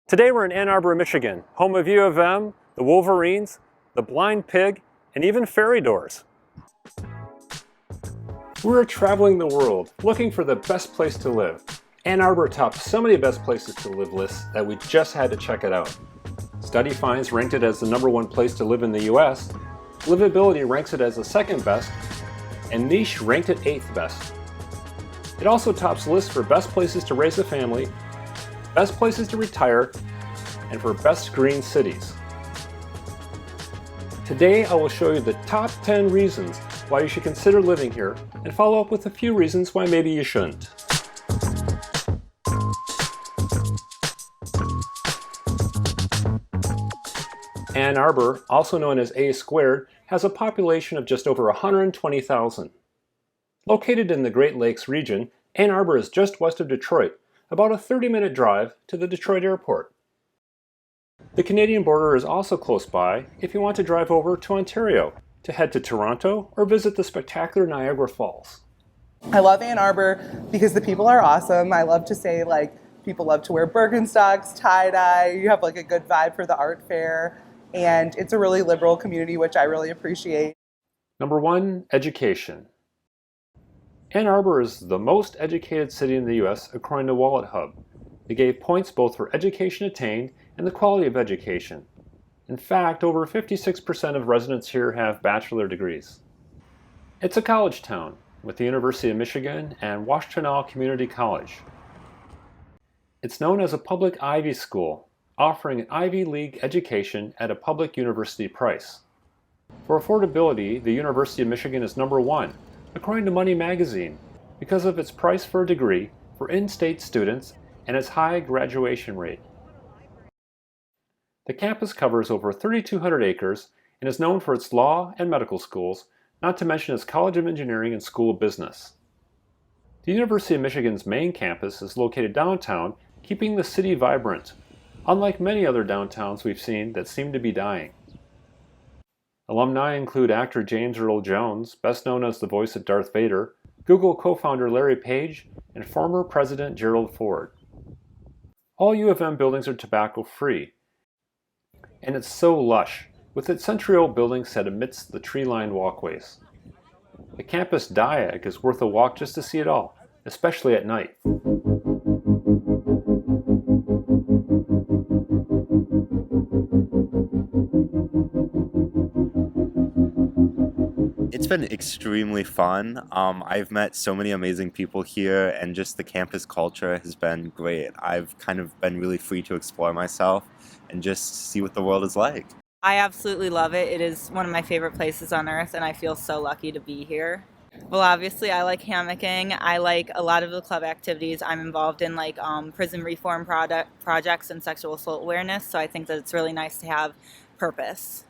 Today we're in Ann Arbor, Michigan, home of U of M, the Wolverines, the Blind Pig, and even fairy doors. We're traveling the world, looking for the best place to live. Ann Arbor topped so many best places to live lists that we just had to check it out. Studyfinds ranked it as the #1 place to live in the US, Livability ranks it as the 2nd best, and Niche ranked it 8th best. It also tops lists for best places to raise a family, best places to retire, and for best green cities. Today I will show you the top 10 reasons why you should consider living here and follow up with a few reasons why maybe you shouldn't. Ann Arbor, also known as A squared, has a population of just over 120,000. Located in the Great Lakes region, Ann Arbor is just west of Detroit, about a 30-minute drive to the Detroit airport. The Canadian border is also close by if you want to drive over to Ontario to head to Toronto or visit the spectacular Niagara Falls. I love Ann Arbor because the people are awesome. I love to say people love to wear Birkenstocks, tie-dye, you have a good vibe for the art fair, and it's a really liberal community, which I really appreciate. Number 1, education. Ann Arbor is the most educated city in the US according to Wallet Hub. They gave points both for education attained and the quality of education. In fact, over 56% of residents here have bachelor degrees. It's a college town with the University of Michigan and Washtenaw Community College. It's known as a public Ivy school, offering an Ivy League education at a public university price. For affordability, the University of Michigan is #1, according to Money Magazine, because of its price for a degree for in-state students and its high graduation rate. The campus covers over 3,200 acres and is known for its law and medical schools, not to mention its College of Engineering and School of Business. The University of Michigan's main campus is located downtown, keeping the city vibrant, unlike many other downtowns we've seen that seem to be dying. Alumni include actor James Earl Jones, best known as the voice of Darth Vader, Google co-founder Larry Page, and former President Gerald Ford. All U of M buildings are tobacco-free, and it's so lush, with its century-old building set amidst the tree-lined walkways. The campus diag is worth a walk just to see it all, especially at night. It's been extremely fun. I've met so many amazing people here, and just the campus culture has been great. I've kind of been really free to explore myself and just see what the world is like. I absolutely love it. It is one of my favorite places on earth, and I feel so lucky to be here. Well, obviously, I like hammocking. I like a lot of the club activities. I'm involved in prison reform projects and sexual assault awareness, so I think that it's really nice to have purpose.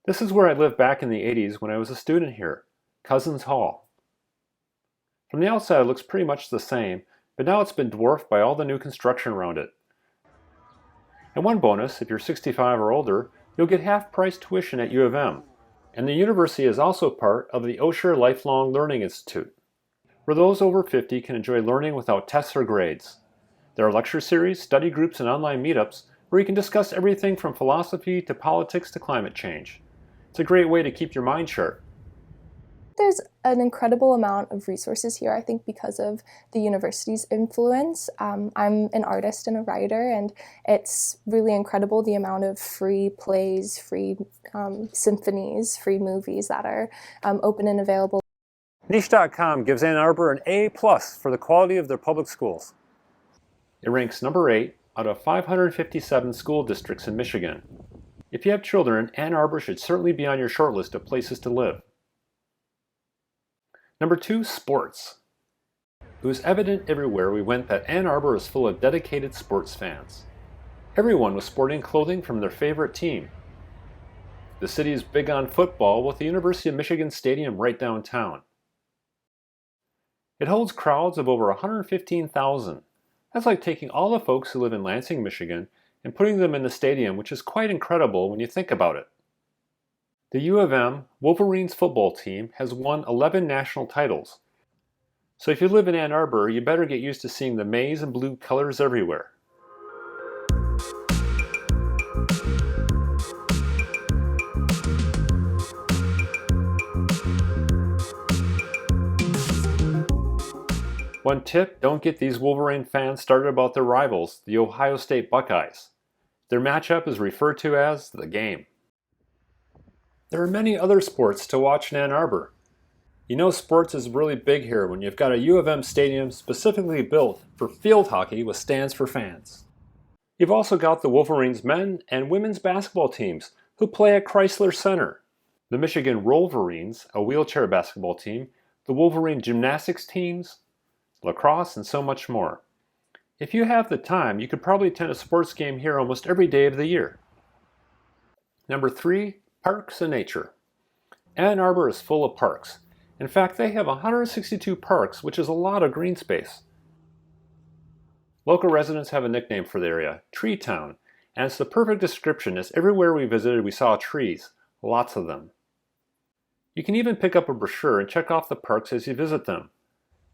This is where I lived back in the 80s when I was a student here, Cousins Hall. From the outside it looks pretty much the same, but now it's been dwarfed by all the new construction around it. And one bonus, if you're 65 or older, you'll get half-price tuition at U of M. And the university is also part of the Osher Lifelong Learning Institute, where those over 50 can enjoy learning without tests or grades. There are lecture series, study groups, and online meetups where you can discuss everything from philosophy to politics to climate change. It's a great way to keep your mind sharp. There's an incredible amount of resources here, I think, because of the university's influence. I'm an artist and a writer, and it's really incredible the amount of free plays, free symphonies, free movies that are open and available. Niche.com gives Ann Arbor an A+ for the quality of their public schools. It ranks #8 out of 557 school districts in Michigan. If you have children, Ann Arbor should certainly be on your short list of places to live. Number 2, sports. It was evident everywhere we went that Ann Arbor is full of dedicated sports fans. Everyone was sporting clothing from their favorite team. The city is big on football, with the University of Michigan Stadium right downtown. It holds crowds of over 115,000. That's like taking all the folks who live in Lansing, Michigan, and putting them in the stadium, which is quite incredible when you think about it. The U of M Wolverines football team has won 11 national titles. So if you live in Ann Arbor, you better get used to seeing the maize and blue colors everywhere. One tip, don't get these Wolverine fans started about their rivals, the Ohio State Buckeyes. Their matchup is referred to as the game. There are many other sports to watch in Ann Arbor. You know sports is really big here when you've got a U of M stadium specifically built for field hockey with stands for fans. You've also got the Wolverines men and women's basketball teams who play at Chrysler Center, the Michigan Wolverines, a wheelchair basketball team, the Wolverine gymnastics teams, lacrosse, and so much more. If you have the time, you could probably attend a sports game here almost every day of the year. Number 3, parks and nature. Ann Arbor is full of parks. In fact, they have 162 parks, which is a lot of green space. Local residents have a nickname for the area, Tree Town, and it's the perfect description as everywhere we visited we saw trees, lots of them. You can even pick up a brochure and check off the parks as you visit them.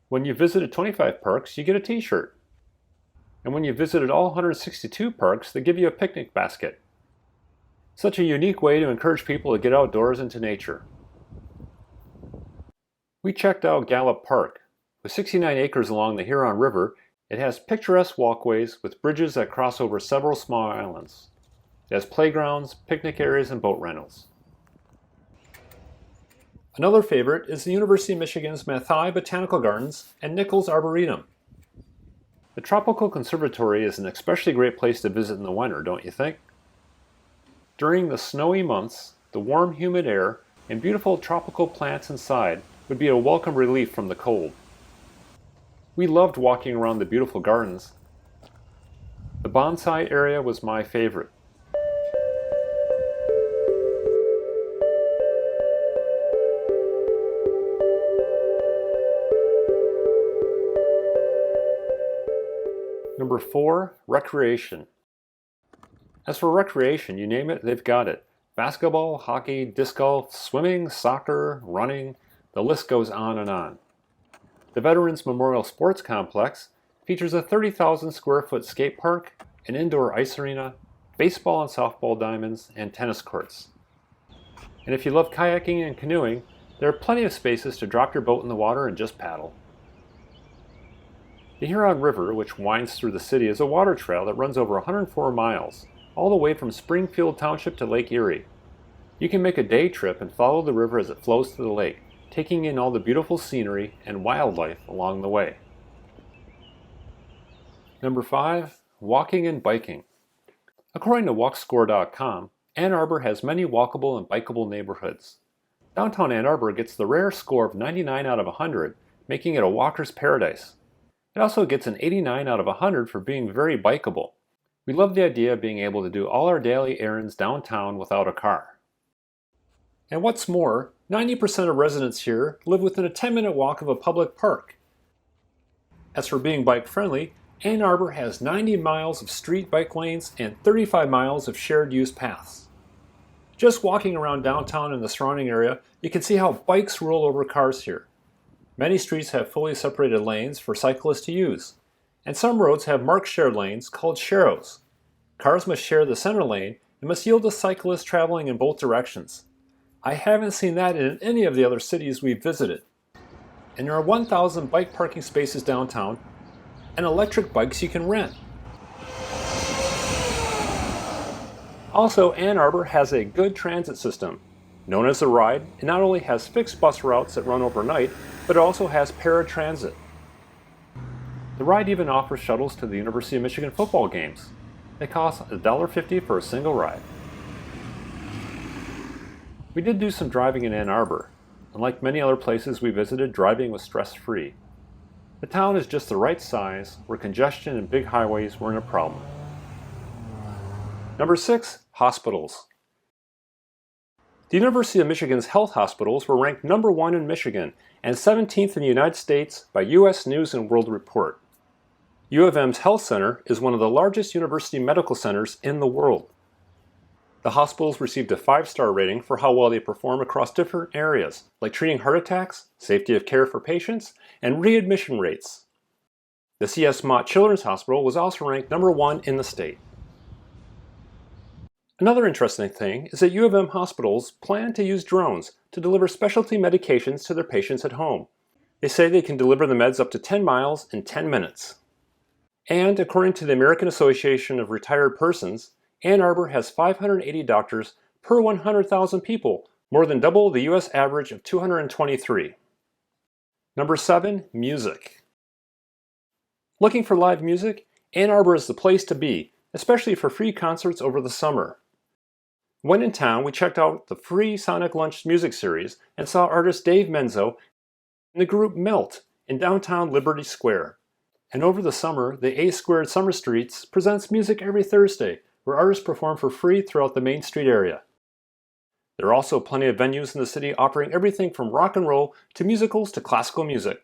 When you visited 25 parks, you get a t-shirt. And when you visited all 162 parks, they give you a picnic basket. Such a unique way to encourage people to get outdoors into nature. We checked out Gallup Park. With 69 acres along the Huron River, it has picturesque walkways with bridges that cross over several small islands. It has playgrounds, picnic areas, and boat rentals. Another favorite is the University of Michigan's Mathai Botanical Gardens and Nichols Arboretum. The Tropical Conservatory is an especially great place to visit in the winter, don't you think? During the snowy months, the warm, humid air and beautiful tropical plants inside would be a welcome relief from the cold. We loved walking around the beautiful gardens. The bonsai area was my favorite. Number 4, recreation. As for recreation, you name it, they've got it. Basketball, hockey, disc golf, swimming, soccer, running, the list goes on and on. The Veterans Memorial Sports Complex features a 30,000 square foot skate park, an indoor ice arena, baseball and softball diamonds, and tennis courts. And if you love kayaking and canoeing, there are plenty of spaces to drop your boat in the water and just paddle. The Huron River, which winds through the city, is a water trail that runs over 104 miles, all the way from Springfield Township to Lake Erie. You can make a day trip and follow the river as it flows to the lake, taking in all the beautiful scenery and wildlife along the way. Number 5, walking and biking. According to walkscore.com, Ann Arbor has many walkable and bikeable neighborhoods. Downtown Ann Arbor gets the rare score of 99 out of 100, making it a walker's paradise. It also gets an 89 out of 100 for being very bikeable. We love the idea of being able to do all our daily errands downtown without a car. And what's more, 90% of residents here live within a 10-minute walk of a public park. As for being bike-friendly, Ann Arbor has 90 miles of street bike lanes and 35 miles of shared use paths. Just walking around downtown and the surrounding area, you can see how bikes roll over cars here. Many streets have fully separated lanes for cyclists to use, and some roads have marked shared lanes called sharrows. Cars must share the center lane and must yield to cyclists traveling in both directions. I haven't seen that in any of the other cities we've visited. And there are 1,000 bike parking spaces downtown and electric bikes you can rent. Also, Ann Arbor has a good transit system. Known as the Ride, it not only has fixed bus routes that run overnight, but it also has paratransit. The Ride even offers shuttles to the University of Michigan football games. They cost $1.50 for a single ride. We did do some driving in Ann Arbor, and like many other places we visited, driving was stress-free. The town is just the right size, where congestion and big highways weren't a problem. Number 6, hospitals. The University of Michigan's health hospitals were ranked number 1 in Michigan and 17th in the United States by U.S. News & World Report. U of M's Health Center is one of the largest university medical centers in the world. The hospitals received a 5-star rating for how well they perform across different areas, like treating heart attacks, safety of care for patients, and readmission rates. The C.S. Mott Children's Hospital was also ranked number 1 in the state. Another interesting thing is that U of M hospitals plan to use drones to deliver specialty medications to their patients at home. They say they can deliver the meds up to 10 miles in 10 minutes. And according to the American Association of Retired Persons, Ann Arbor has 580 doctors per 100,000 people, more than double the US average of 223. Number 7, music. Looking for live music? Ann Arbor is the place to be, especially for free concerts over the summer. When in town, we checked out the free Sonic Lunch music series and saw artist Dave Menzo and the group Melt in downtown Liberty Square. And over the summer, the A Squared Summer Streets presents music every Thursday, where artists perform for free throughout the Main Street area. There are also plenty of venues in the city offering everything from rock and roll to musicals to classical music.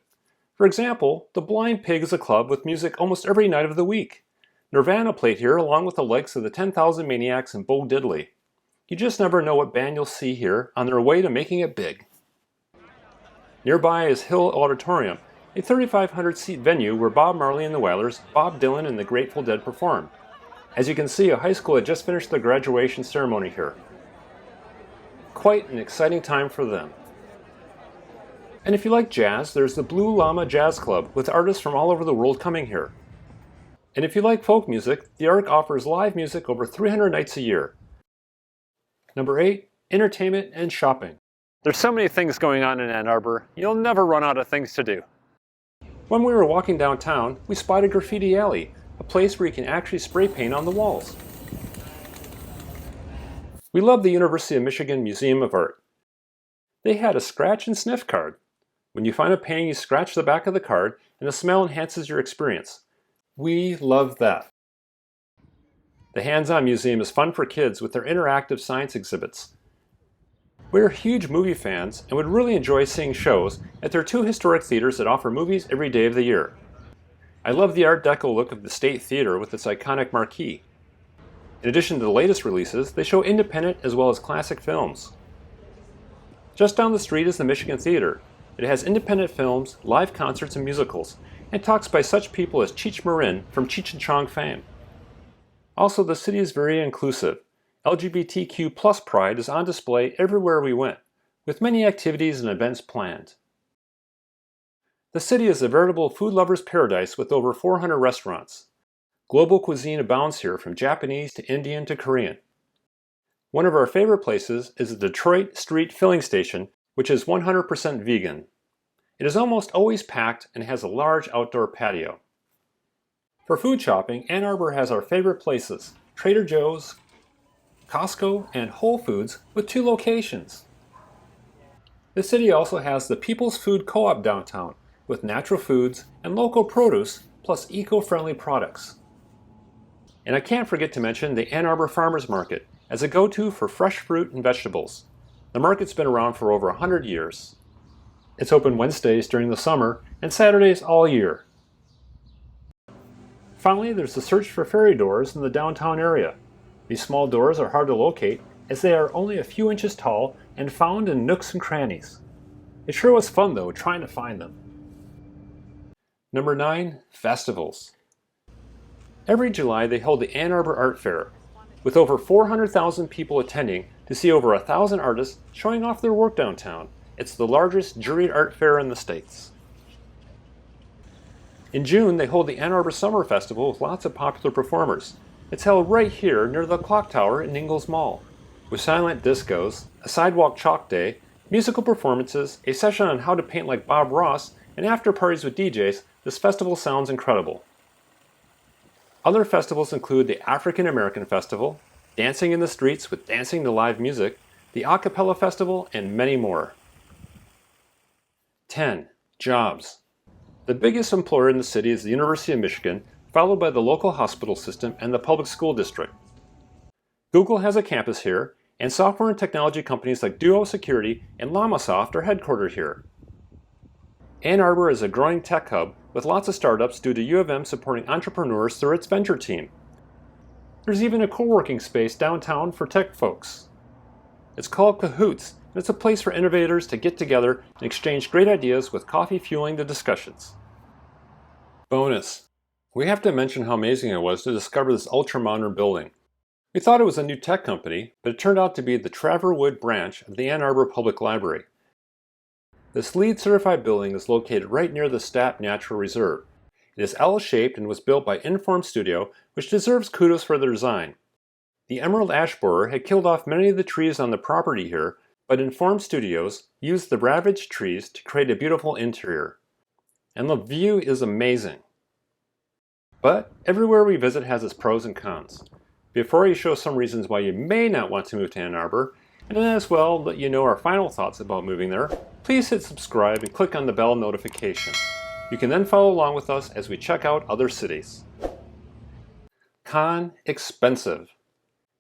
For example, the Blind Pig is a club with music almost every night of the week. Nirvana played here along with the likes of the 10,000 Maniacs and Bo Diddley. You just never know what band you'll see here on their way to making it big. Nearby is Hill Auditorium, a 3,500-seat venue where Bob Marley and the Wailers, Bob Dylan, and the Grateful Dead performed. As you can see, a high school had just finished the graduation ceremony here. Quite an exciting time for them. And if you like jazz, there's the Blue Llama Jazz Club with artists from all over the world coming here. And if you like folk music, the Arc offers live music over 300 nights a year. Number 8, entertainment and shopping. There's so many things going on in Ann Arbor, you'll never run out of things to do. When we were walking downtown, we spotted Graffiti Alley, a place where you can actually spray paint on the walls. We love the University of Michigan Museum of Art. They had a scratch and sniff card. When you find a painting, you scratch the back of the card and the smell enhances your experience. We love that. The Hands-On Museum is fun for kids with their interactive science exhibits. We're huge movie fans and would really enjoy seeing shows at their 2 historic theaters that offer movies every day of the year. I love the Art Deco look of the State Theater with its iconic marquee. In addition to the latest releases, they show independent as well as classic films. Just down the street is the Michigan Theater. It has independent films, live concerts, and musicals, and talks by such people as Cheech Marin from Cheech and Chong fame. Also, the city is very inclusive. LGBTQ+ pride is on display everywhere we went, with many activities and events planned. The city is a veritable food lover's paradise with over 400 restaurants. Global cuisine abounds here, from Japanese to Indian to Korean. One of our favorite places is the Detroit Street Filling Station, which is 100% vegan. It is almost always packed and has a large outdoor patio. For food shopping, Ann Arbor has our favorite places: Trader Joe's, Costco, and Whole Foods with 2 locations. The city also has the People's Food Co-op downtown with natural foods and local produce plus eco-friendly products. And I can't forget to mention the Ann Arbor Farmers Market as a go-to for fresh fruit and vegetables. The market's been around for over 100 years. It's open Wednesdays during the summer and Saturdays all year. Finally, there's the search for fairy doors in the downtown area. These small doors are hard to locate as they are only a few inches tall and found in nooks and crannies. It sure was fun though trying to find them. Number 9, festivals. Every July they hold the Ann Arbor Art Fair, with over 400,000 people attending to see over 1,000 artists showing off their work downtown. It's the largest juried art fair in the States. In June, they hold the Ann Arbor Summer Festival with lots of popular performers. It's held right here near the Clock Tower in Ingalls Mall, with silent discos, a sidewalk chalk day, musical performances, a session on how to paint like Bob Ross, and after parties with DJs. This festival sounds incredible. Other festivals include the African American Festival, Dancing in the Streets with Dancing to Live Music, the A Cappella Festival, and many more. 10. Jobs. The biggest employer in the city is the University of Michigan, followed by the local hospital system and the public school district. Google has a campus here, and software and technology companies like Duo Security and LlamaSoft are headquartered here. Ann Arbor is a growing tech hub with lots of startups due to U of M supporting entrepreneurs through its venture team. There's even a co-working space downtown for tech folks. It's called Cahoots, and it's a place for innovators to get together and exchange great ideas with coffee fueling the discussions. Bonus. We have to mention how amazing it was to discover this ultra-modern building. We thought it was a new tech company, but it turned out to be the Traverwood branch of the Ann Arbor Public Library. This LEED certified building is located right near the Stapp Natural Reserve. It is L-shaped and was built by Inform Studio, which deserves kudos for their design. The emerald ash borer had killed off many of the trees on the property here, but Inform Studios used the ravaged trees to create a beautiful interior. And the view is amazing. But everywhere we visit has its pros and cons. Before I show some reasons why you may not want to move to Ann Arbor, and then as well let you know our final thoughts about moving there, please hit subscribe and click on the bell notification. You can then follow along with us as we check out other cities. Con: expensive.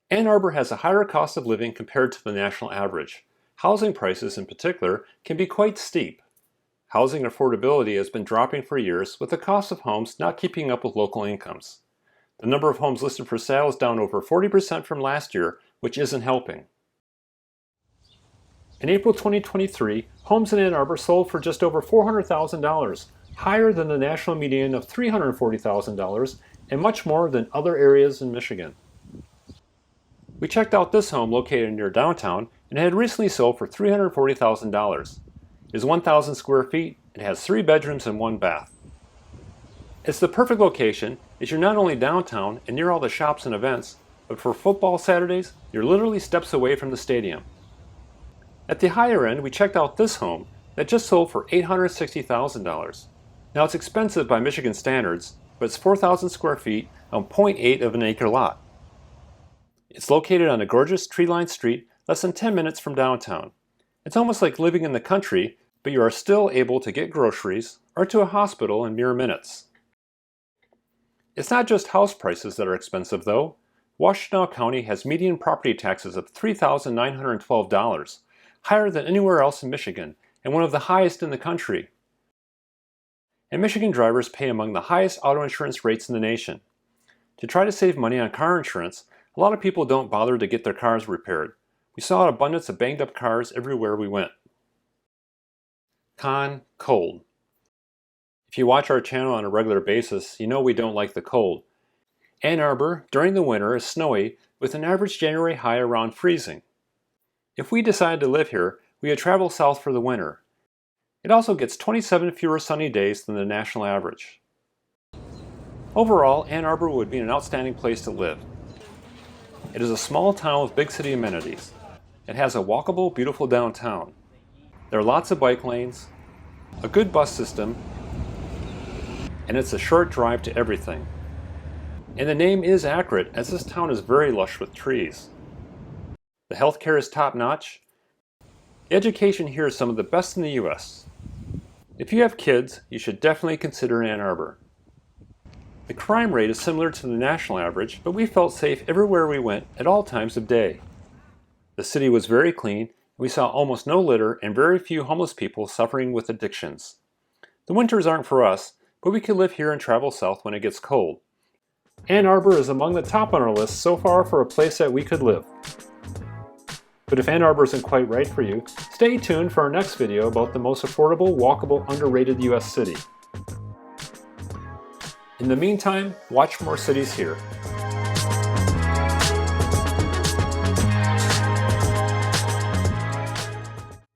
Ann Arbor has a higher cost of living compared to the national average. Housing prices in particular can be quite steep. Housing affordability has been dropping for years, with the cost of homes not keeping up with local incomes. The number of homes listed for sale is down over 40% from last year, which isn't helping. In April 2023, homes in Ann Arbor sold for just over $400,000, higher than the national median of $340,000 and much more than other areas in Michigan. We checked out this home located near downtown and it had recently sold for $340,000. It is 1,000 square feet and has 3 bedrooms and 1 bath. It's the perfect location as you're not only downtown and near all the shops and events, but for football Saturdays, you're literally steps away from the stadium. At the higher end, we checked out this home that just sold for $860,000. Now it's expensive by Michigan standards, but it's 4,000 square feet on 0.8 of an acre lot. It's located on a gorgeous tree-lined street less than 10 minutes from downtown. It's almost like living in the country, but you are still able to get groceries or to a hospital in mere minutes. It's not just house prices that are expensive though. Washtenaw County has median property taxes of $3,912, higher than anywhere else in Michigan and one of the highest in the country. And Michigan drivers pay among the highest auto insurance rates in the nation. To try to save money on car insurance, a lot of people don't bother to get their cars repaired. We saw an abundance of banged up cars everywhere we went. Con: cold. If you watch our channel on a regular basis, you know we don't like the cold. Ann Arbor, during the winter, is snowy with an average January high around freezing. If we decided to live here, we would travel south for the winter. It also gets 27 fewer sunny days than the national average. Overall, Ann Arbor would be an outstanding place to live. It is a small town with big city amenities. It has a walkable, beautiful downtown. There are lots of bike lanes, a good bus system, and it's a short drive to everything. And the name is accurate, as this town is very lush with trees. The healthcare is top-notch. The education here is some of the best in the U.S. If you have kids, you should definitely consider Ann Arbor. The crime rate is similar to the national average, but we felt safe everywhere we went at all times of day. The city was very clean, and we saw almost no litter and very few homeless people suffering with addictions. The winters aren't for us, but we could live here and travel south when it gets cold. Ann Arbor is among the top on our list so far for a place that we could live. But if Ann Arbor isn't quite right for you, stay tuned for our next video about the most affordable, walkable, underrated U.S. city. In the meantime, watch more cities here.